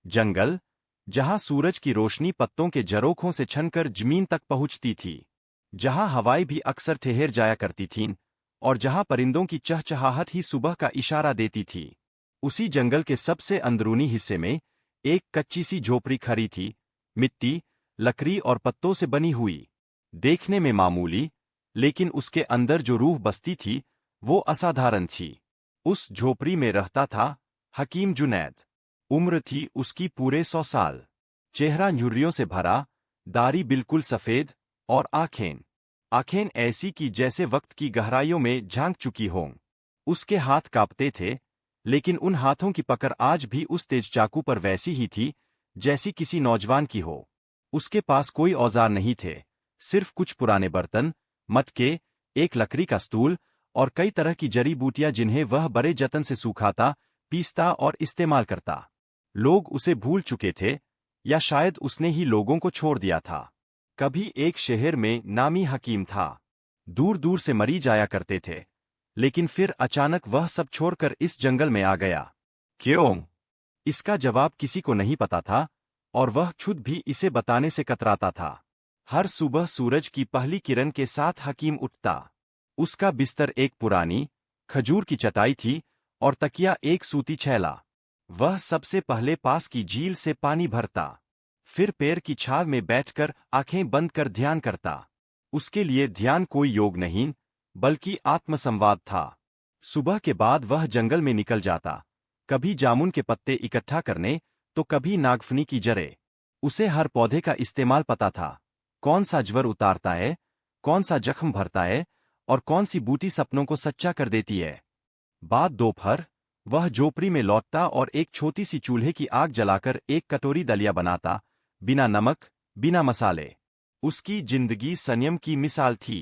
जंगल, जहां सूरज की रोशनी पत्तों के झरोखों से छनकर जमीन तक पहुंचती थी, जहां हवाएं भी अक्सर ठहर जाया करती थीं, और जहां परिंदों की चहचहाहट ही सुबह का इशारा देती थी। उसी जंगल के सबसे अंदरूनी हिस्से में एक कच्ची सी झोपड़ी खड़ी थी, मिट्टी, लकड़ी और पत्तों से बनी हुई। देखने में मामूली, लेकिन उसके अंदर जो रूह बसती थी, वो असाधारण थी। उस झोपड़ी में रहता था हकीम जुनैद। उम्र थी उसकी पूरे 100 साल। चेहरा झुर्रियों से भरा, दाढ़ी बिल्कुल सफेद, और आंखें ऐसी कि जैसे वक्त की गहराइयों में झांक चुकी हों। उसके हाथ कांपते थे, लेकिन उन हाथों की पकड़ आज भी उस तेज चाकू पर वैसी ही थी, जैसी किसी नौजवान की हो। उसके पास कोई औजार नहीं थे, सिर्फ कुछ पुराने बर्तन, मटके, एक लकड़ी का स्टूल और कई तरह की जड़ी बूटियां जिन्हें वह बड़े जतन से सूखाता, पीसता और इस्तेमाल करता। लोग उसे भूल चुके थे, या शायद उसने ही लोगों को छोड़ दिया था। कभी एक शहर में नामी हकीम था। दूर दूर से मरीज जाया करते थे, लेकिन फिर अचानक वह सब छोड़कर इस जंगल में आ गया। क्यों? इसका जवाब किसी को नहीं पता था, और वह खुद भी इसे बताने से कतराता था। हर सुबह सूरज की पहली किरण के साथ हकीम उठता। उसका बिस्तर एक पुरानी, खजूर की चटाई थी, और तकिया एक सूती छैला। वह सबसे पहले पास की झील से पानी भरता, फिर पेड़ की छाव में बैठकर आंखें बंद कर ध्यान करता। उसके लिए ध्यान कोई योग नहीं, बल्कि आत्मसंवाद था। सुबह के बाद वह जंगल में निकल जाता, कभी जामुन के पत्ते इकट्ठा करने, तो कभी नागफनी की जड़ें। उसे हर पौधे का इस्तेमाल पता था, कौन सा ज्वर उतारता है, कौन सा जख्म भरता है, और कौन सी बूटी सपनों को सच्चा कर देती है। बाद दोपहर, वह झोपड़ी में लौटता और एक छोटी सी चूल्हे की आग जलाकर एक कटोरी दलिया बनाता, बिना नमक, बिना मसाले। उसकी जिंदगी संयम की मिसाल थी।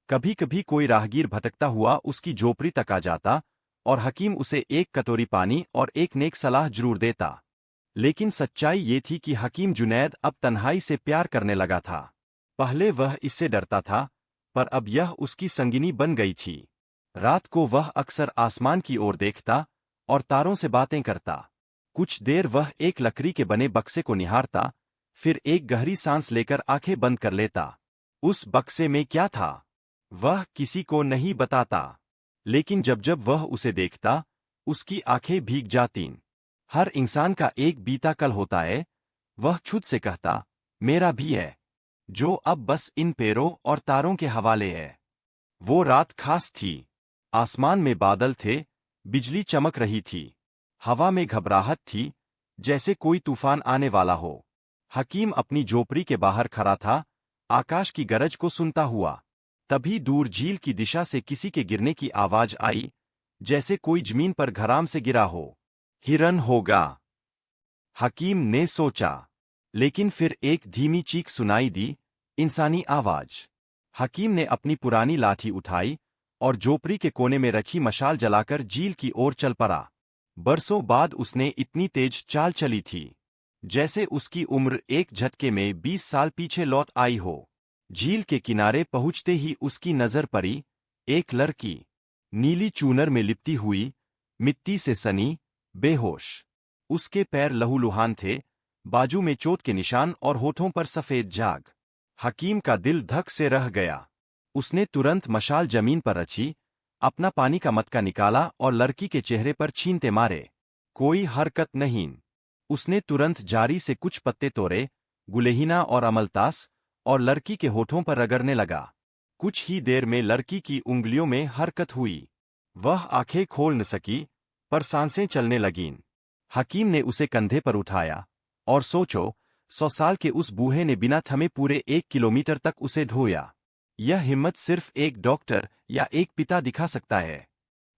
कभी कभी कोई राहगीर भटकता हुआ उसकी झोपड़ी तक आ जाता, और हकीम उसे एक कटोरी पानी और एक नेक सलाह जरूर देता। लेकिन सच्चाई ये थी कि हकीम जुनैद अब तन्हाई से प्यार करने लगा था। पहले वह इससे डरता था, पर अब यह उसकी संगिनी बन गई थी। रात को वह अक्सर आसमान की ओर देखता, और तारों से बातें करता। कुछ देर वह एक लकड़ी के बने बक्से को निहारता, फिर एक गहरी सांस लेकर आंखें बंद कर लेता। उस बक्से में क्या था, वह किसी को नहीं बताता। लेकिन जब जब वह उसे देखता, उसकी आंखें भीग जातीं। हर इंसान का एक बीता कल होता है, वह खुद से कहता, मेरा भी है, जो अब बस इन पेड़ों और तारों के हवाले है। वो रात खास थी। आसमान में बादल थे, बिजली चमक रही थी, हवा में घबराहट थी, जैसे कोई तूफान आने वाला हो। हकीम अपनी झोपड़ी के बाहर खड़ा था, आकाश की गरज को सुनता हुआ। तभी दूर झील की दिशा से किसी के गिरने की आवाज आई, जैसे कोई जमीन पर घराम से गिरा हो। हिरन होगा, हकीम ने सोचा। लेकिन फिर एक धीमी चीख सुनाई दी, इंसानी आवाज। हकीम ने अपनी पुरानी लाठी उठाई, और झोपड़ी के कोने में रखी मशाल जलाकर झील की ओर चल पड़ा। बरसों बाद उसने इतनी तेज चाल चली थी, जैसे उसकी उम्र एक झटके में 20 साल पीछे लौट आई हो। झील के किनारे पहुंचते ही उसकी नजर पड़ी, एक लड़की, नीली चूनर में लिपटी हुई, मिट्टी से सनी, बेहोश। उसके पैर लहूलुहान थे, बाजू में चोट के निशान और होठों पर सफेद झाग। हकीम का दिल धक से रह गया। उसने तुरंत मशाल जमीन पर रची, अपना पानी का मटका निकाला और लड़की के चेहरे पर छींटे मारे। कोई हरकत नहीं। उसने तुरंत जारी से कुछ पत्ते तोड़े, गुलेहिना और अमलतास, और लड़की के होठों पर रगड़ने लगा। कुछ ही देर में लड़की की उंगलियों में हरकत हुई। वह आंखें खोल न सकी, पर सांसें चलने लगीं। हकीम ने उसे कंधे पर उठाया, और सोचो, 100 साल के उस बूढ़े ने बिना थमे पूरे 1 किलोमीटर तक उसे ढोया। यह हिम्मत सिर्फ एक डॉक्टर या एक पिता दिखा सकता है।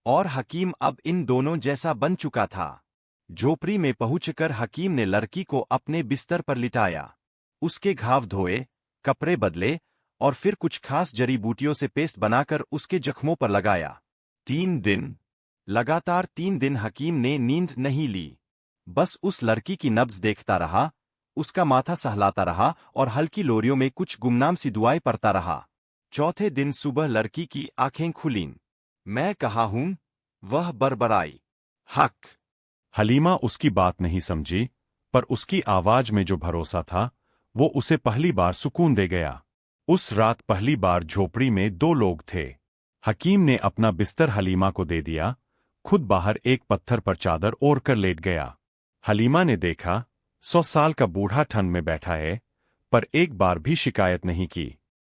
और हकीम अब इन दोनों जैसा बन चुका था। झोपड़ी में पहुंचकर हकीम ने लड़की को अपने बिस्तर पर लिटाया। उसके घाव धोए, कपड़े बदले, और फिर कुछ खास जड़ी बूटियों से पेस्ट बनाकर उसके जख्मों पर लगाया। 3 दिन, लगातार 3 दिन हकीम ने नींद नहीं ली। बस उस लड़की की नब्ज देखता रहा, उसका माथा सहलाता रहा और हल्की लोरियों में कुछ गुमनाम सी दुआएं पढ़ता रहा। चौथे दिन सुबह लड़की की आंखें खुलीं। मैं कहा हूं, वह बड़बड़ाई। हक। हलीमा उसकी बात नहीं समझी, पर उसकी आवाज में जो भरोसा था वो उसे पहली बार सुकून दे गया। उस रात पहली बार झोपड़ी में 2 लोग थे। हकीम ने अपना बिस्तर हलीमा को दे दिया, खुद बाहर एक पत्थर पर चादर ओढ़ कर लेट गया। हलीमा ने देखा 100 साल का बूढ़ा ठंड में बैठा है, पर एक बार भी शिकायत नहीं की।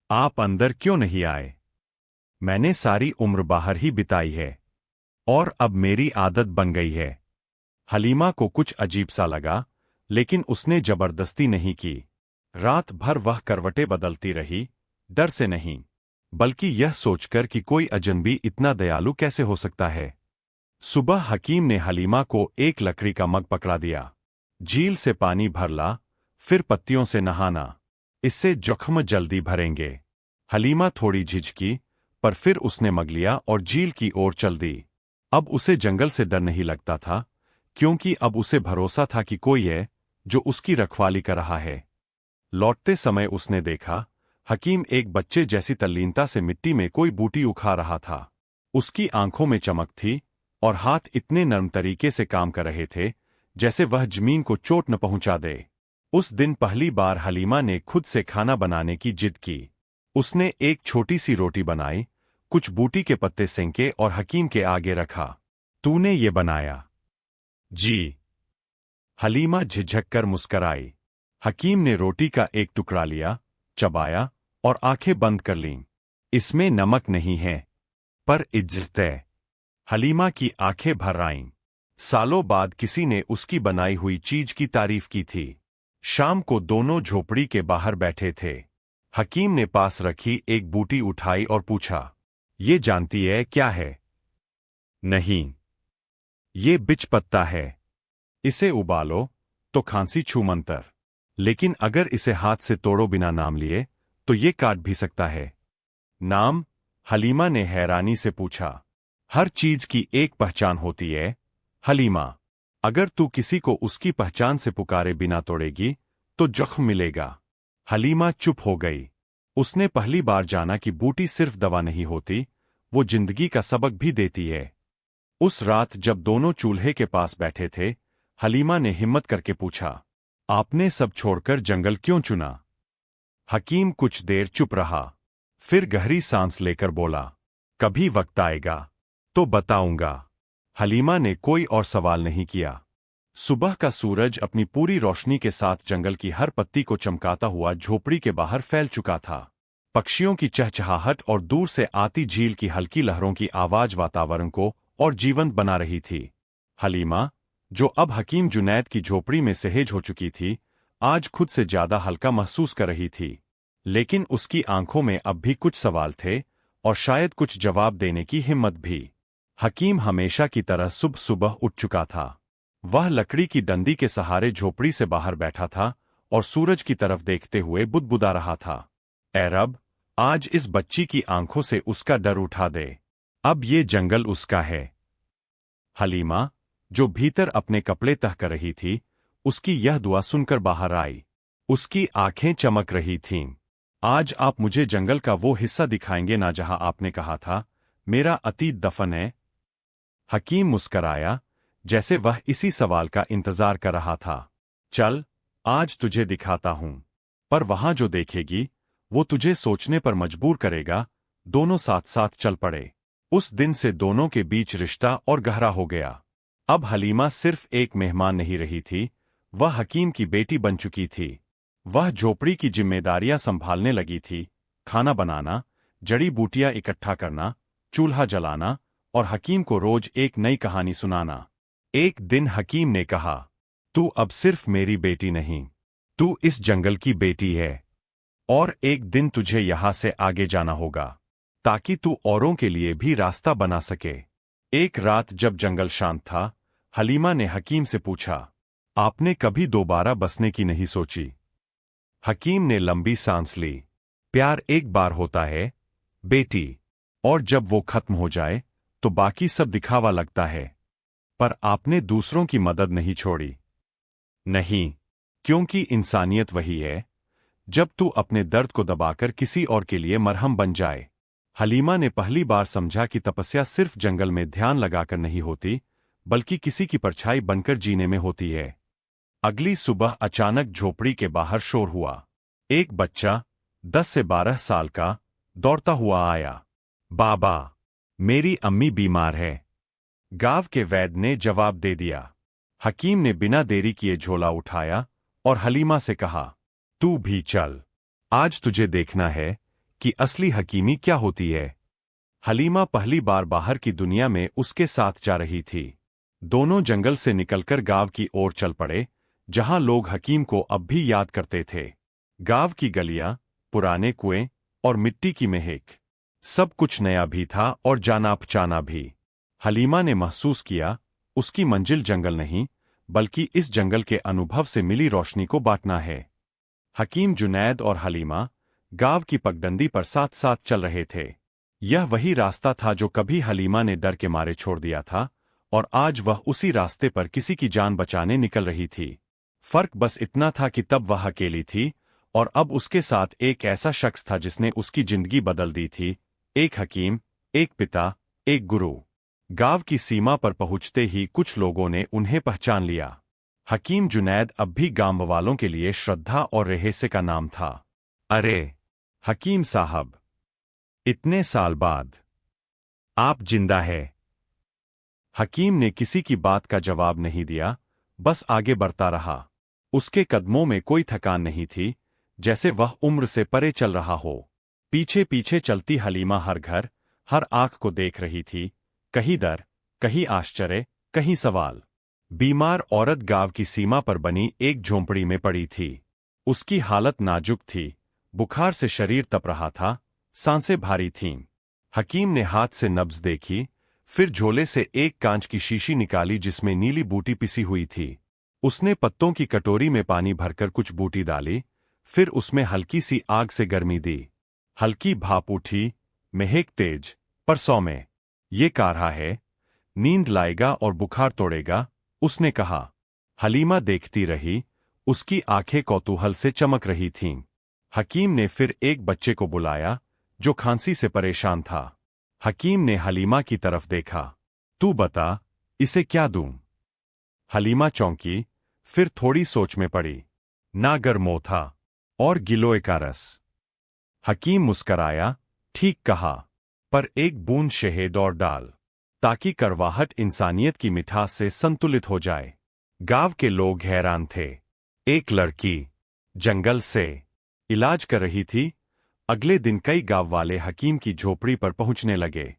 आप अंदर क्यों नहीं आए? मैंने सारी उम्र बाहर ही बिताई है और अब मेरी आदत बन गई है। हलीमा को कुछ अजीब सा लगा, लेकिन उसने जबरदस्ती नहीं की। रात भर वह करवटें बदलती रही, डर से नहीं, बल्कि यह सोचकर कि कोई अजनबी इतना दयालु कैसे हो सकता है। सुबह हकीम ने हलीमा को एक लकड़ी का मग पकड़ा दिया। झील से पानी भर ला, फिर पत्तियों से नहाना, इससे जख्म जल्दी भरेंगे। हलीमा थोड़ी झिझकी, पर फिर उसने मग लिया और झील की ओर चल दी। अब उसे जंगल से डर नहीं लगता था, क्योंकि अब उसे भरोसा था कि कोई है जो उसकी रखवाली कर रहा है। लौटते समय उसने देखा, हकीम एक बच्चे जैसी तल्लीनता से मिट्टी में कोई बूटी उखा रहा था। उसकी आंखों में चमक थी और हाथ इतने नर्म तरीके से काम कर रहे थे जैसे वह जमीन को चोट न पहुंचा दे। उस दिन पहली बार हलीमा ने खुद से खाना बनाने की जिद की। उसने एक छोटी सी रोटी बनाई, कुछ बूटी के पत्ते सेंके और हकीम के आगे रखा। तूने ये बनाया? जी। हलीमा झिझक कर मुस्कराई। हकीम ने रोटी का एक टुकड़ा लिया, चबाया और आंखें बंद कर लीं। इसमें नमक नहीं है, पर इज्जत है। हलीमा की आंखें भर आईं। सालों बाद किसी ने उसकी बनाई हुई चीज की तारीफ की थी। शाम को दोनों झोपड़ी के बाहर बैठे थे। हकीम ने पास रखी एक बूटी उठाई और पूछा, ये जानती है क्या है? नहीं। ये बिच पत्ता है। इसे उबालो तो खांसी छूमंतर, लेकिन अगर इसे हाथ से तोड़ो बिना नाम लिए तो ये काट भी सकता है। नाम? हलीमा ने हैरानी से पूछा। हर चीज की एक पहचान होती है, हलीमा। अगर तू किसी को उसकी पहचान से पुकारे बिना तोड़ेगी तो जख्म मिलेगा। हलीमा चुप हो गई। उसने पहली बार जाना कि बूटी सिर्फ दवा नहीं होती, वो जिंदगी का सबक भी देती है। उस रात जब दोनों चूल्हे के पास बैठे थे, हलीमा ने हिम्मत करके पूछा, आपने सब छोड़कर जंगल क्यों चुना? हकीम कुछ देर चुप रहा, फिर गहरी सांस लेकर बोला, कभी वक्त आएगा तो बताऊंगा। हलीमा ने कोई और सवाल नहीं किया। सुबह का सूरज अपनी पूरी रोशनी के साथ जंगल की हर पत्ती को चमकाता हुआ झोपड़ी के बाहर फैल चुका था। पक्षियों की चहचहाहट और दूर से आती झील की हल्की लहरों की आवाज वातावरण को और जीवंत बना रही थी। हलीमा, जो अब हकीम जुनैद की झोपड़ी में सहेज हो चुकी थी, आज खुद से ज्यादा हल्का महसूस कर रही थी। लेकिन उसकी आंखों में अब भी कुछ सवाल थे और शायद कुछ जवाब देने की हिम्मत भी। हकीम हमेशा की तरह सुबह सुबह उठ चुका था। वह लकड़ी की डंडी के सहारे झोपड़ी से बाहर बैठा था और सूरज की तरफ देखते हुए बुदबुदा रहा था। ऐ रब, आज इस बच्ची की आंखों से उसका डर उठा दे। अब ये जंगल उसका है। हलीमा, जो भीतर अपने कपड़े तह कर रही थी, उसकी यह दुआ सुनकर बाहर आई। उसकी आंखें चमक रही थीं। आज आप मुझे जंगल का वो हिस्सा दिखाएंगे ना जहां आपने कहा था, मेरा अतीत दफन है? हकीम मुस्कराया, जैसे वह इसी सवाल का इंतजार कर रहा था। चल, आज तुझे दिखाता हूं। पर वहां जो देखेगी, वो तुझे सोचने पर मजबूर करेगा। दोनों साथ साथ चल पड़े। उस दिन से दोनों के बीच रिश्ता और गहरा हो गया। अब हलीमा सिर्फ एक मेहमान नहीं रही थी, वह हकीम की बेटी बन चुकी थी। वह झोपड़ी की जिम्मेदारियां संभालने लगी थी, खाना बनाना, जड़ी बूटियां इकट्ठा करना, चूल्हा जलाना और हकीम को रोज एक नई कहानी सुनाना। एक दिन हकीम ने कहा, तू अब सिर्फ मेरी बेटी नहीं, तू इस जंगल की बेटी है। और एक दिन तुझे यहां से आगे जाना होगा, ताकि तू औरों के लिए भी रास्ता बना सके। एक रात जब जंगल शांत था, हलीमा ने हकीम से पूछा, आपने कभी दोबारा बसने की नहीं सोची? हकीम ने लंबी सांस ली। प्यार एक बार होता है, बेटी, और जब वो खत्म हो जाए तो बाकी सब दिखावा लगता है। पर आपने दूसरों की मदद नहीं छोड़ी। नहीं, क्योंकि इंसानियत वही है, जब तू अपने दर्द को दबाकर किसी और के लिए मरहम बन जाए। हलीमा ने पहली बार समझा कि तपस्या सिर्फ जंगल में ध्यान लगाकर नहीं होती, बल्कि किसी की परछाई बनकर जीने में होती है। अगली सुबह अचानक झोपड़ी के बाहर शोर हुआ। एक बच्चा 10 से 12 साल का दौड़ता हुआ आया। बाबा, मेरी अम्मी बीमार है, गांव के वैद्य ने जवाब दे दिया। हकीम ने बिना देरी किए झोला उठाया और हलीमा से कहा, तू भी चल, आज तुझे देखना है कि असली हकीमी क्या होती है। हलीमा पहली बार बाहर की दुनिया में उसके साथ जा रही थी। दोनों जंगल से निकलकर गांव की ओर चल पड़े, जहां लोग हकीम को अब भी याद करते थे। गांव की गलियां, पुराने कुएं और मिट्टी की महक, सब कुछ नया भी था और जाना पहचाना भी। हलीमा ने महसूस किया, उसकी मंजिल जंगल नहीं, बल्कि इस जंगल के अनुभव से मिली रोशनी को बांटना है। हकीम, जुनैद और हलीमा गांव की पगडंडी पर साथ साथ चल रहे थे। यह वही रास्ता था जो कभी हलीमा ने डर के मारे छोड़ दिया था, और आज वह उसी रास्ते पर किसी की जान बचाने निकल रही थी। फर्क बस इतना था कि तब वह अकेली थी, और अब उसके साथ एक ऐसा शख्स था जिसने उसकी जिंदगी बदल दी थी। एक हकीम, एक पिता, एक गुरु। गांव की सीमा पर पहुंचते ही कुछ लोगों ने उन्हें पहचान लिया। हकीम जुनैद अब भी गांव वालों के लिए श्रद्धा और रहस्य का नाम था। अरे हकीम साहब, इतने साल बाद आप जिंदा है। हकीम ने किसी की बात का जवाब नहीं दिया, बस आगे बढ़ता रहा। उसके कदमों में कोई थकान नहीं थी, जैसे वह उम्र से परे चल रहा हो। पीछे पीछे चलती हलीमा हर घर, हर आंख को देख रही थी, कहीं डर, कहीं आश्चर्य, कहीं सवाल। बीमार औरत गांव की सीमा पर बनी एक झोंपड़ी में पड़ी थी। उसकी हालत नाजुक थी, बुखार से शरीर तप रहा था, सांसें भारी थीं। हकीम ने हाथ से नब्ज देखी, फिर झोले से एक कांच की शीशी निकाली जिसमें नीली बूटी पिसी हुई थी। उसने पत्तों की कटोरी में पानी भरकर कुछ बूटी डाली, फिर उसमें हल्की सी आग से गर्मी दी। हल्की भाप उठी, महक तेज, पर सौम्य। ये काढ़ा है, नींद लाएगा और बुखार तोड़ेगा, उसने कहा। हलीमा देखती रही, उसकी आंखें कौतूहल से चमक रही थीं। हकीम ने फिर एक बच्चे को बुलाया, जो खांसी से परेशान था। हकीम ने हलीमा की तरफ देखा। तू बता, इसे क्या दूं? हलीमा चौंकी, फिर थोड़ी सोच में पड़ी। नागर मोह था और गिलोय का रस। हकीम मुस्कराया, ठीक कहा, पर एक बूंद शहद और डाल, ताकि करवाहट इंसानियत की मिठास से संतुलित हो जाए। गांव के लोग हैरान थे। एक लड़की जंगल से इलाज कर रही थी। अगले दिन कई गांव वाले हकीम की झोपड़ी पर पहुंचने लगे।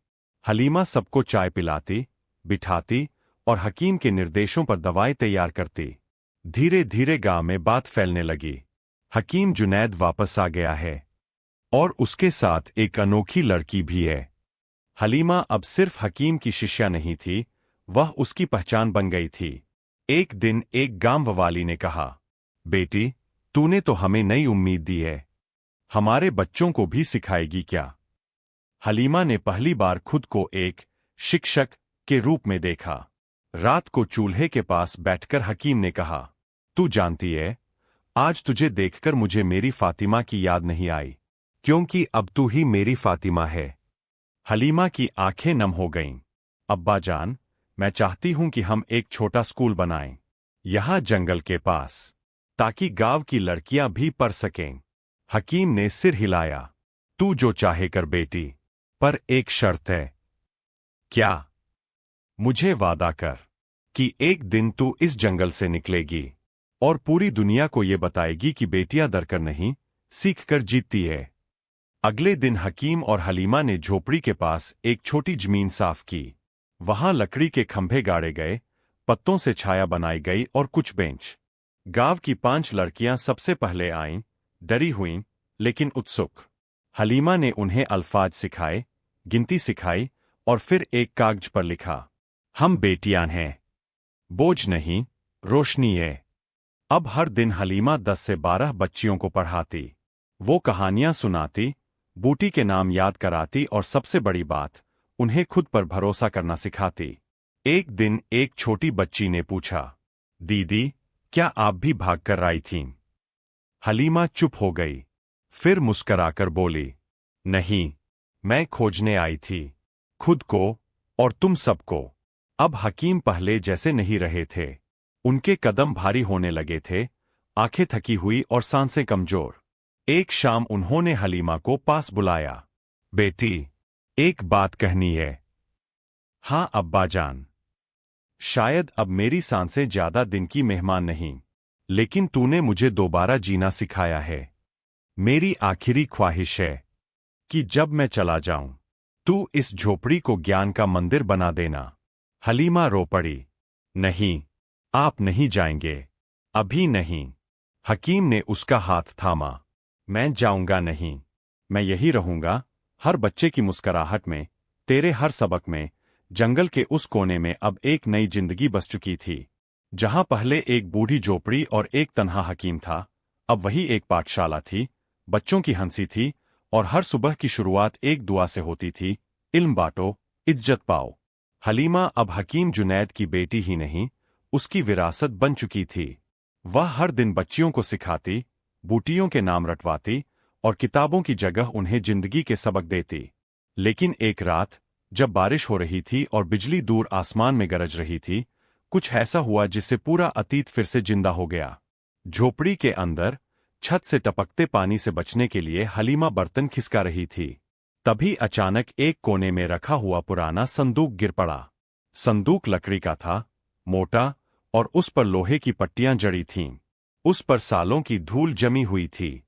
हलीमा सबको चाय पिलाती, बिठाती और हकीम के निर्देशों पर दवाएं तैयार करती। धीरे धीरे गांव में बात फैलने लगी। हकीम जुनैद वापस आ गया है, और उसके साथ एक अनोखी लड़की भी है। हलीमा अब सिर्फ हकीम की शिष्या नहीं थी, वह उसकी पहचान बन गई थी। एक दिन एक गांव वाली ने कहा, बेटी, तूने तो हमें नई उम्मीद दी है, हमारे बच्चों को भी सिखाएगी क्या? हलीमा ने पहली बार खुद को एक शिक्षक के रूप में देखा। रात को चूल्हे के पास बैठकर हकीम ने कहा, तू जानती है, आज तुझे देखकर मुझे मेरी फातिमा की याद नहीं आई, क्योंकि अब तू ही मेरी फातिमा है। हलीमा की आंखें नम हो गईं। अब्बा जान, मैं चाहती हूं कि हम एक छोटा स्कूल बनाएं, यहां जंगल के पास, ताकि गांव की लड़कियां भी पढ़ सकें। हकीम ने सिर हिलाया। तू जो चाहे कर बेटी, पर एक शर्त है। क्या? मुझे वादा कर कि एक दिन तू इस जंगल से निकलेगी और पूरी दुनिया को ये बताएगी कि बेटियां डरकर नहीं, सीखकर जीतती है। अगले दिन हकीम और हलीमा ने झोपड़ी के पास एक छोटी जमीन साफ की। वहां लकड़ी के खंभे गाड़े गए, पत्तों से छाया बनाई गई और कुछ बेंच। गांव की 5 लड़कियां सबसे पहले आईं, डरी हुईं, लेकिन उत्सुक। हलीमा ने उन्हें अल्फाज सिखाए, गिनती सिखाई और फिर एक कागज पर लिखा, हम बेटियां हैं, बोझ नहीं, रोशनी है। अब हर दिन हलीमा 10 से 12 बच्चियों को पढ़ाती। वो कहानियां सुनाती, बूटी के नाम याद कराती और सबसे बड़ी बात, उन्हें खुद पर भरोसा करना सिखाती। एक दिन एक छोटी बच्ची ने पूछा, दीदी, क्या आप भी भागकर आई थीं? हलीमा चुप हो गई, फिर मुस्कराकर बोली, नहीं, मैं खोजने आई थी, खुद को और तुम सबको। अब हकीम पहले जैसे नहीं रहे थे। उनके कदम भारी होने लगे थे, आंखें थकी हुई और सांसें कमजोर। एक शाम उन्होंने हलीमा को पास बुलाया। बेटी, एक बात कहनी है। हाँ अब्बाजान। शायद अब मेरी सांसें ज्यादा दिन की मेहमान नहीं, लेकिन तूने मुझे दोबारा जीना सिखाया है। मेरी आखिरी ख्वाहिश है कि जब मैं चला जाऊं, तू इस झोपड़ी को ज्ञान का मंदिर बना देना। हलीमा रो पड़ी। नहीं, आप नहीं जाएंगे, अभी नहीं। हकीम ने उसका हाथ थामा। मैं जाऊंगा नहीं, मैं यही रहूंगा, हर बच्चे की मुस्कुराहट में, तेरे हर सबक में। जंगल के उस कोने में अब एक नई जिंदगी बस चुकी थी। जहां पहले एक बूढ़ी झोपड़ी और एक तन्हा हकीम था, अब वही एक पाठशाला थी, बच्चों की हंसी थी, और हर सुबह की शुरुआत एक दुआ से होती थी, इल्म बांटो, इज्जत पाओ। हलीमा अब हकीम जुनैद की बेटी ही नहीं, उसकी विरासत बन चुकी थी। वह हर दिन बच्चियों को सिखाती, बूटियों के नाम रटवाती, और किताबों की जगह उन्हें जिंदगी के सबक देती। लेकिन एक रात, जब बारिश हो रही थी और बिजली दूर आसमान में गरज रही थी, कुछ ऐसा हुआ जिससे पूरा अतीत फिर से जिंदा हो गया। झोपड़ी के अंदर, छत से टपकते पानी से बचने के लिए हलीमा बर्तन खिसका रही थी। तभी अचानक एक कोने में रखा हुआ पुराना संदूक गिर पड़ा। संदूक लकड़ी का था, मोटा, और उस पर लोहे की पट्टियां जड़ी थीं। उस पर सालों की धूल जमी हुई थी।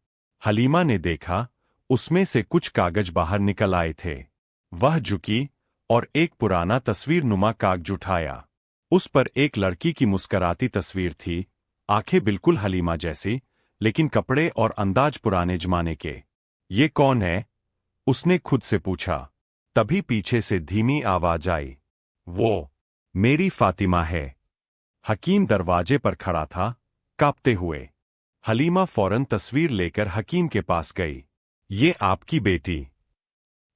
हलीमा ने देखा, उसमें से कुछ कागज बाहर निकल आए थे। वह झुकी और एक पुराना तस्वीर-नुमा कागज उठाया। उस पर एक लड़की की मुस्कराती तस्वीर थी, आंखें बिल्कुल हलीमा जैसी, लेकिन कपड़े और अंदाज पुराने जमाने के। ये कौन है? उसने खुद से पूछा। तभी पीछे से धीमी आवाज आई। वो मेरी फातिमा है। हकीम दरवाजे पर खड़ा था, कांपते हुए। हलीमा फौरन तस्वीर लेकर हकीम के पास गई। ये आपकी बेटी?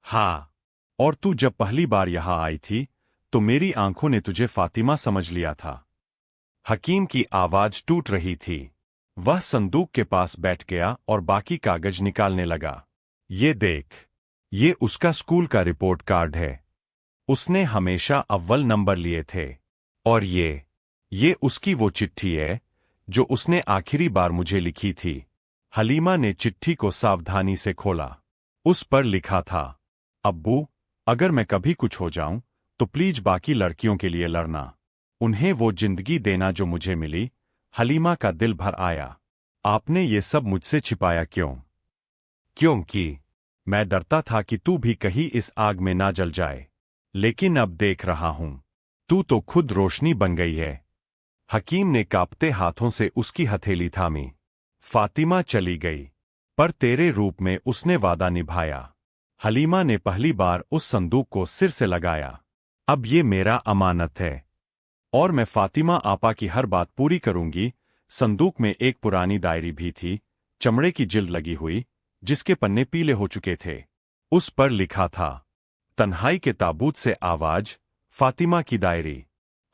हाँ। और तू जब पहली बार यहां आई थी, तो मेरी आंखों ने तुझे फातिमा समझ लिया था। हकीम की आवाज टूट रही थी। वह संदूक के पास बैठ गया और बाकी कागज निकालने लगा। ये देख, ये उसका स्कूल का रिपोर्ट कार्ड है। उसने हमेशा अव्वल नंबर लिए थे। और ये उसकी वो चिट्ठी है जो उसने आखिरी बार मुझे लिखी थी। हलीमा ने चिट्ठी को सावधानी से खोला। उस पर लिखा था, अब्बू, अगर मैं कभी कुछ हो जाऊं, तो प्लीज बाकी लड़कियों के लिए लड़ना। उन्हें वो जिंदगी देना जो मुझे मिली। हलीमा का दिल भर आया। आपने ये सब मुझसे छिपाया क्यों? क्योंकि मैं डरता था कि तू भी कहीं इस आग में ना जल जाए। लेकिन अब देख रहा हूं, तू तो खुद रोशनी बन गई है। हकीम ने कांपते हाथों से उसकी हथेली थामी। फातिमा चली गई, पर तेरे रूप में उसने वादा निभाया। हलीमा ने पहली बार उस संदूक को सिर से लगाया। अब ये मेरा अमानत है, और मैं फातिमा आपा की हर बात पूरी करूंगी। संदूक में एक पुरानी डायरी भी थी, चमड़े की जिल्द लगी हुई, जिसके पन्ने पीले हो चुके थे। उस पर लिखा था, तन्हाई के ताबूत से आवाज, फातिमा की डायरी।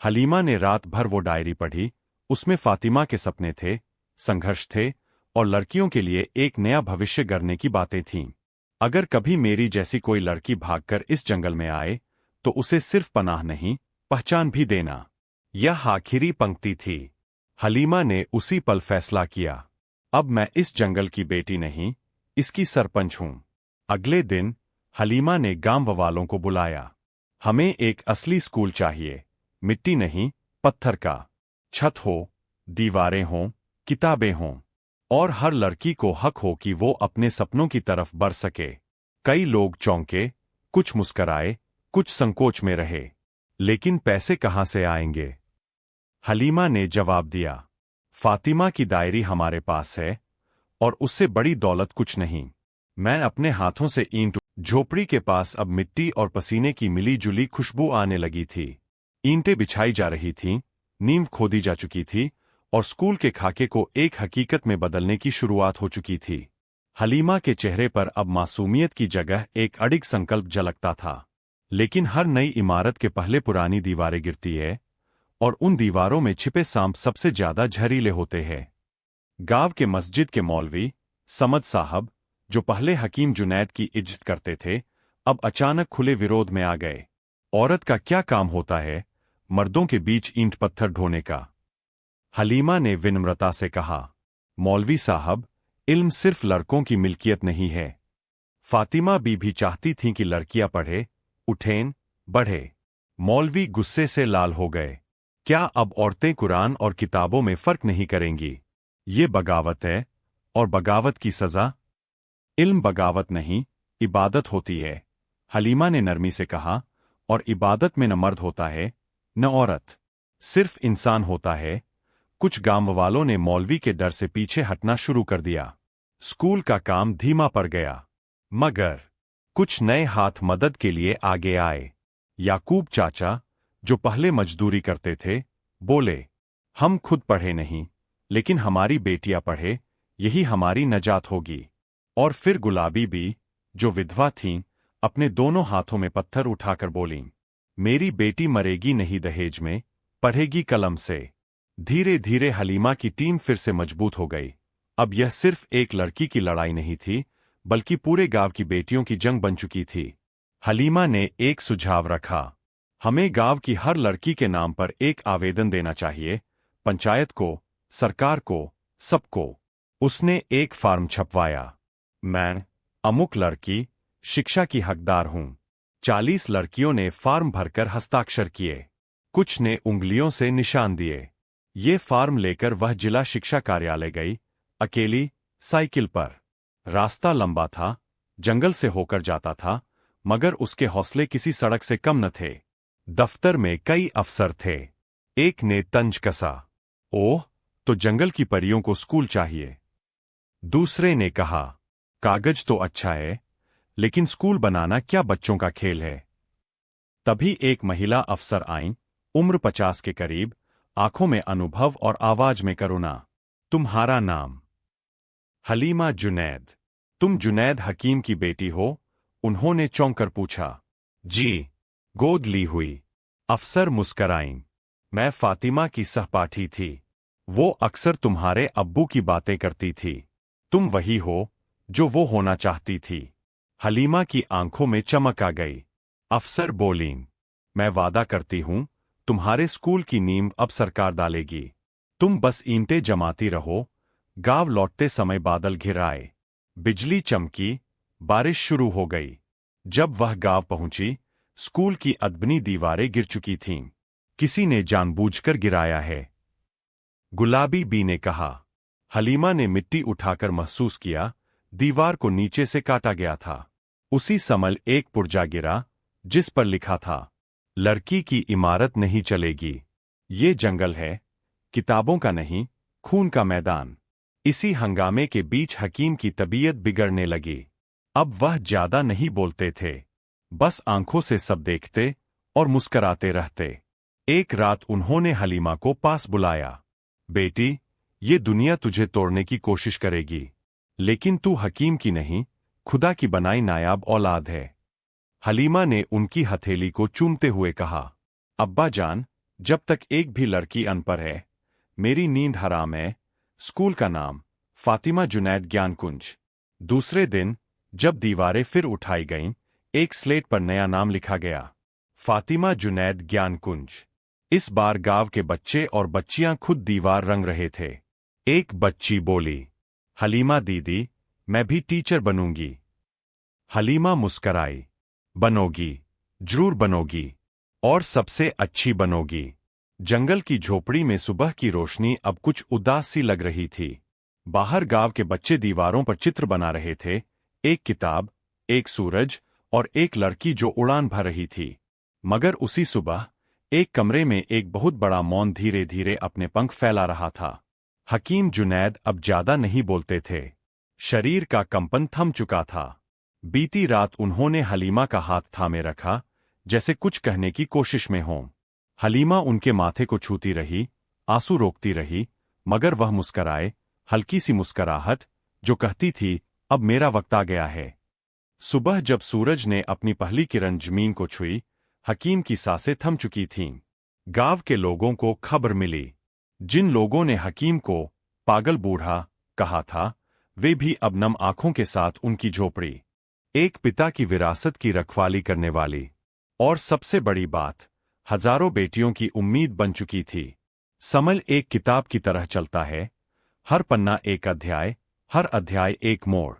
हलीमा ने रात भर वो डायरी पढ़ी। उसमें फातिमा के सपने थे, संघर्ष थे, और लड़कियों के लिए एक नया भविष्य गढ़ने की बातें थीं। अगर कभी मेरी जैसी कोई लड़की भागकर इस जंगल में आए, तो उसे सिर्फ पनाह नहीं, पहचान भी देना। यह आखिरी पंक्ति थी। हलीमा ने उसी पल फैसला किया, अब मैं इस जंगल की बेटी नहीं, इसकी सरपंच हूं। अगले दिन हलीमा ने गांव वालों को बुलाया। हमें एक असली स्कूल चाहिए, मिट्टी नहीं, पत्थर का। छत हो, दीवारें हों, किताबें हों, और हर लड़की को हक हो कि वो अपने सपनों की तरफ बढ़ सके। कई लोग चौंके, कुछ मुस्कराए, कुछ संकोच में रहे। लेकिन पैसे कहां से आएंगे? हलीमा ने जवाब दिया, फातिमा की डायरी हमारे पास है, और उससे बड़ी दौलत कुछ नहीं। मैं अपने हाथों से ईंट। झोपड़ी के पास अब मिट्टी और पसीने की मिली जुली खुशबू आने लगी थी। ईंटें बिछाई जा रही थीं, नींव खोदी जा चुकी थी, और स्कूल के खाके को एक हकीकत में बदलने की शुरुआत हो चुकी थी। हलीमा के चेहरे पर अब मासूमियत की जगह एक अडिग संकल्प झलकता था। लेकिन हर नई इमारत के पहले पुरानी दीवारें गिरती है, और उन दीवारों में छिपे सांप सबसे ज्यादा जहरीले होते हैं। गांव के मस्जिद के मौलवी, समद साहब, जो पहले हकीम जुनैद की इज्जत करते थे, अब अचानक खुले विरोध में आ गए। औरत का क्या काम होता है, मर्दों के बीच ईंट पत्थर ढोने का? हलीमा ने विनम्रता से कहा, मौलवी साहब, इल्म सिर्फ लड़कों की मिल्कियत नहीं है। फातिमा भी चाहती थीं कि लड़कियां पढ़े, उठें, बढ़े। मौलवी गुस्से से लाल हो गए। क्या अब औरतें कुरान और किताबों में फर्क नहीं करेंगी? ये बगावत है, और बगावत की सजा? इल्म बगावत नहीं, इबादत होती है, हलीमा ने नरमी से कहा, और इबादत में न मर्द होता है, न औरत, सिर्फ इंसान होता है। कुछ गांव वालों ने मौलवी के डर से पीछे हटना शुरू कर दिया। स्कूल का काम धीमा पड़ गया। मगर कुछ नए हाथ मदद के लिए आगे आए। याकूब चाचा, जो पहले मजदूरी करते थे, बोले, हम खुद पढ़े नहीं, लेकिन हमारी बेटियां पढ़े, यही हमारी नजात होगी। और फिर गुलाबी भी, जो विधवा थीं, अपने दोनों हाथों में पत्थर उठाकर बोलीं, मेरी बेटी मरेगी नहीं दहेज में, पढ़ेगी कलम से। धीरे धीरे हलीमा की टीम फिर से मजबूत हो गई। अब यह सिर्फ एक लड़की की लड़ाई नहीं थी, बल्कि पूरे गांव की बेटियों की जंग बन चुकी थी। हलीमा ने एक सुझाव रखा, हमें गांव की हर लड़की के नाम पर एक आवेदन देना चाहिए, पंचायत को, सरकार को, सबको। उसने एक फॉर्म छपवाया, मैं, अमुक लड़की, शिक्षा की हकदार हूं। 40 लड़कियों ने फॉर्म भरकर हस्ताक्षर किए। कुछ ने उंगलियों से निशान दिए। ये फॉर्म लेकर वह जिला शिक्षा कार्यालय गई, अकेली, साइकिल पर। रास्ता लंबा था, जंगल से होकर जाता था, मगर उसके हौसले किसी सड़क से कम न थे। दफ्तर में कई अफसर थे। एक ने तंज कसा, ओह, तो जंगल की परियों को स्कूल चाहिए। दूसरे ने कहा, कागज तो अच्छा है, लेकिन स्कूल बनाना क्या बच्चों का खेल है। तभी एक महिला अफसर आईं, उम्र 50 के करीब, आंखों में अनुभव और आवाज में करुणा। तुम्हारा नाम? हलीमा जुनैद। तुम जुनैद हकीम की बेटी हो? उन्होंने चौंक कर पूछा। जी। गोद ली हुई अफसर मुस्कराईं। मैं फातिमा की सहपाठी थी। वो अक्सर तुम्हारे अब्बू की बातें करती थी। तुम वही हो जो वो होना चाहती थी। हलीमा की आंखों में चमक आ गई। अफसर बोलीं, मैं वादा करती हूं, तुम्हारे स्कूल की नींव अब सरकार डालेगी। तुम बस ईंटें जमाती रहो। गांव लौटते समय बादल घिर आए। बिजली चमकी, बारिश शुरू हो गई। जब वह गांव पहुंची, स्कूल की अदबनी दीवारें गिर चुकी थीं। किसी ने जानबूझकर गिराया है, गुलाबी बी ने कहा। हलीमा ने मिट्टी उठाकर महसूस किया, दीवार को नीचे से काटा गया था। उसी समय एक पुर्जा गिरा, जिस पर लिखा था, लड़की की इमारत नहीं चलेगी। ये जंगल है, किताबों का नहीं, खून का मैदान। इसी हंगामे के बीच हकीम की तबीयत बिगड़ने लगी। अब वह ज्यादा नहीं बोलते थे, बस आंखों से सब देखते और मुस्कराते रहते। एक रात उन्होंने हलीमा को पास बुलाया। बेटी, ये दुनिया तुझे तोड़ने की कोशिश करेगी, लेकिन तू हकीम की नहीं, खुदा की बनाई नायाब औलाद है। हलीमा ने उनकी हथेली को चूमते हुए कहा, अब्बा जान, जब तक एक भी लड़की अनपढ़ है, मेरी नींद हराम है। स्कूल का नाम, फातिमा जुनैद ज्ञानकुंज। दूसरे दिन, जब दीवारें फिर उठाई गईं, एक स्लेट पर नया नाम लिखा गया, फातिमा जुनैद ज्ञानकुंज। इस बार गांव के बच्चे और बच्चियां खुद दीवार रंग रहे थे। एक बच्ची बोली, हलीमा दीदी, मैं भी टीचर बनूंगी। हलीमा मुस्कराई, बनोगी, जरूर बनोगी, और सबसे अच्छी बनोगी। जंगल की झोपड़ी में सुबह की रोशनी अब कुछ उदास सी लग रही थी। बाहर गांव के बच्चे दीवारों पर चित्र बना रहे थे, एक किताब, एक सूरज और एक लड़की जो उड़ान भर रही थी। मगर उसी सुबह एक कमरे में एक बहुत बड़ा मौन धीरे धीरे अपने पंख फैला रहा था। हकीम जुनैद अब ज्यादा नहीं बोलते थे। शरीर का कंपन थम चुका था। बीती रात उन्होंने हलीमा का हाथ थामे रखा, जैसे कुछ कहने की कोशिश में हों। हलीमा उनके माथे को छूती रही, आंसू रोकती रही, मगर वह मुस्कराए, हल्की सी मुस्कराहट, जो कहती थी, अब मेरा वक्त आ गया है। सुबह जब सूरज ने अपनी पहली किरण जमीन को छुई, हकीम की सांसें थम चुकी थीं। गांव के लोगों को खबर मिली। जिन लोगों ने हकीम को पागल बूढ़ा कहा था, वे भी अब नम आंखों के साथ उनकी झोपड़ी, एक पिता की विरासत की रखवाली करने वाली, और सबसे बड़ी बात, हजारों बेटियों की उम्मीद बन चुकी थी। समल एक किताब की तरह चलता है, हर पन्ना एक अध्याय, हर अध्याय एक मोड़।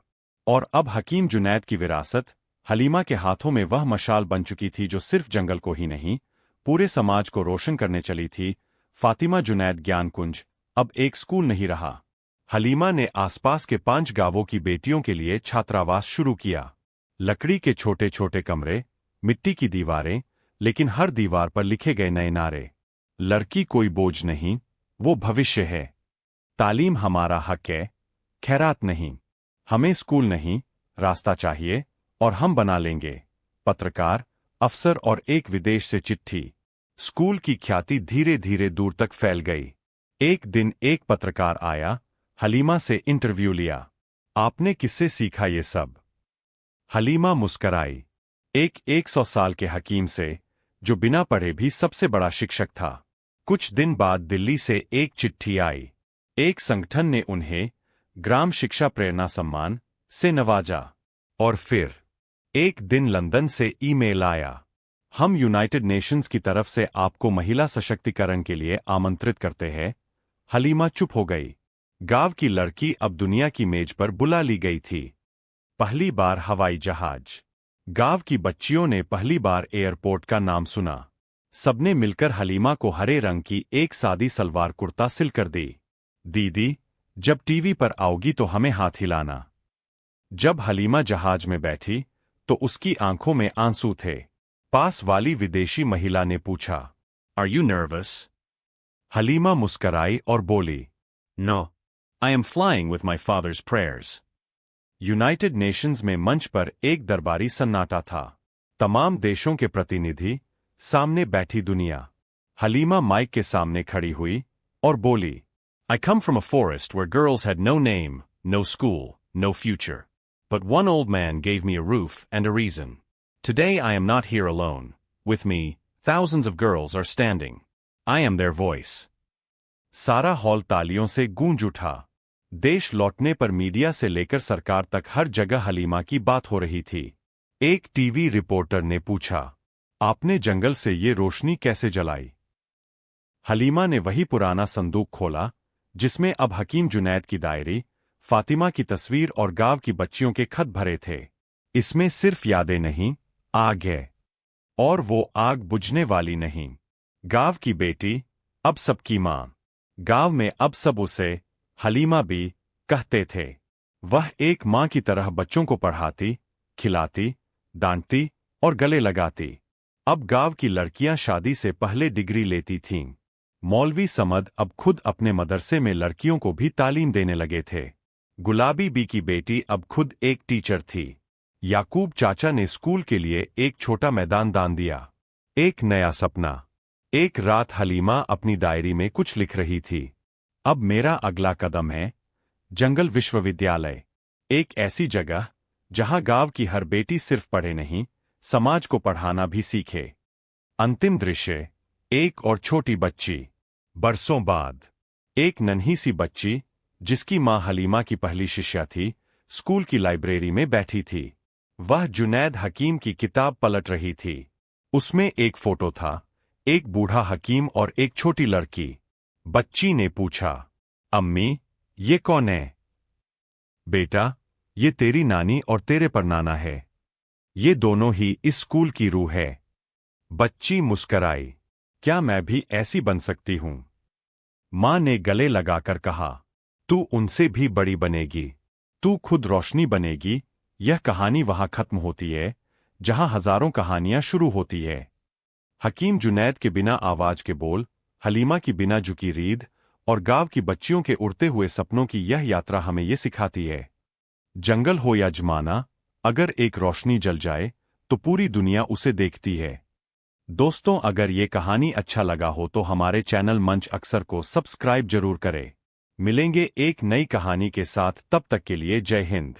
और अब हकीम जुनैद की विरासत हलीमा के हाथों में वह मशाल बन चुकी थी जो सिर्फ जंगल को ही नहीं, पूरे समाज को रोशन करने चली थी। फातिमा जुनैद ज्ञानकुंज अब एक स्कूल नहीं रहा। हलीमा ने आसपास के 5 गांवों की बेटियों के लिए छात्रावास शुरू किया। लकड़ी के छोटे छोटे कमरे, मिट्टी की दीवारें, लेकिन हर दीवार पर लिखे गए नए नारे। लड़की कोई बोझ नहीं, वो भविष्य है। तालीम हमारा हक है, खैरात नहीं। हमें स्कूल नहीं, रास्ता चाहिए, और हम बना लेंगे। पत्रकार, अफसर और एक विदेश से चिट्ठी। स्कूल की ख्याति धीरे धीरे दूर तक फैल गई। एक दिन एक पत्रकार आया, हलीमा से इंटरव्यू लिया। आपने किससे सीखा ये सब? हलीमा मुस्कराई। एक 100 साल के हकीम से, जो बिना पढ़े भी सबसे बड़ा शिक्षक था। कुछ दिन बाद दिल्ली से एक चिट्ठी आई। एक संगठन ने उन्हें ग्राम शिक्षा प्रेरणा सम्मान से नवाजा। और फिर एक दिन लंदन से ईमेल आया, हम यूनाइटेड नेशंस की तरफ से आपको महिला सशक्तिकरण के लिए आमंत्रित करते हैं। हलीमा चुप हो गई। गांव की लड़की अब दुनिया की मेज पर बुला ली गई थी। पहली बार हवाई जहाज। गांव की बच्चियों ने पहली बार एयरपोर्ट का नाम सुना। सबने मिलकर हलीमा को हरे रंग की एक सादी सलवार कुर्ता सिलकर दी। दीदी, जब टीवी पर आओगी तो हमें हाथ हिलाना। जब हलीमा जहाज में बैठी तो उसकी आंखों में आंसू थे। पास वाली विदेशी महिला ने पूछा, आर यू नर्वस? हलीमा मुस्कराई और बोली, no, I am flying with my father's prayers. United Nations में मंच पर एक दरबारी सन्नाटा था। तमाम देशों के प्रतिनिधि, सामने बैठी दुनिया। हलीमा माइक के सामने खड़ी हुई और बोली, I come from a forest where girls had no name, no school, no future. But one old man gave me a roof and a reason. Today I am not here alone. With me, thousands of girls are standing. I am their voice. सारा hall तालियों से गूंज उठा। देश लौटने पर media से लेकर सरकार तक हर जगह हलीमा की बात हो रही थी। एक टीवी रिपोर्टर ने पूछा, आपने जंगल से ये रोशनी कैसे जलाई? हलीमा ने वही पुराना संदूक खोला, जिसमें अब हकीम जुनैद की डायरी, फातिमा की तस्वीर और गांव की बच्चियों के खत भरे थे। इसमें सिर्फ यादें नहीं, आग है। और वो आग बुझने वाली नहीं। गांव की बेटी, अब सबकी मां। गांव में अब सब उसे हलीमा भी कहते थे। वह एक मां की तरह बच्चों को पढ़ाती, खिलाती, डांटती और गले लगाती। अब गांव की लड़कियां शादी से पहले डिग्री लेती थीं। मौलवी समद अब खुद अपने मदरसे में लड़कियों को भी तालीम देने लगे थे। गुलाबी बी की बेटी अब खुद एक टीचर थी। याकूब चाचा ने स्कूल के लिए एक छोटा मैदान दान दिया। एक नया सपना। एक रात हलीमा अपनी डायरी में कुछ लिख रही थी। अब मेरा अगला कदम है जंगल विश्वविद्यालय। एक ऐसी जगह जहां गांव की हर बेटी सिर्फ पढ़े नहीं, समाज को पढ़ाना भी सीखे। अंतिम दृश्य, एक और छोटी बच्ची। बरसों बाद एक नन्ही सी बच्ची, जिसकी मां हलीमा की पहली शिष्या थी, स्कूल की लाइब्रेरी में बैठी थी। वह जुनैद हकीम की किताब पलट रही थी। उसमें एक फोटो था, एक बूढ़ा हकीम और एक छोटी लड़की। बच्ची ने पूछा, अम्मी, ये कौन है? बेटा, ये तेरी नानी और तेरे परनाना है। ये दोनों ही इस स्कूल की रूह है। बच्ची मुस्कराई। क्या मैं भी ऐसी बन सकती हूं? मां ने गले लगाकर कहा, तू उनसे भी बड़ी बनेगी। तू खुद रोशनी बनेगी। यह कहानी वहां खत्म होती है जहां हजारों कहानियां शुरू होती है। हकीम जुनैद के बिना आवाज के बोल, हलीमा की बिना झुकी रीढ़ और गांव की बच्चियों के उड़ते हुए सपनों की यह यात्रा हमें यह सिखाती है, जंगल हो या जमाना, अगर एक रोशनी जल जाए तो पूरी दुनिया उसे देखती है। दोस्तों, अगर ये कहानी अच्छा लगा हो तो हमारे चैनल मंच अक्सर को सब्सक्राइब जरूर करें। मिलेंगे एक नई कहानी के साथ, तब तक के लिए जय हिंद।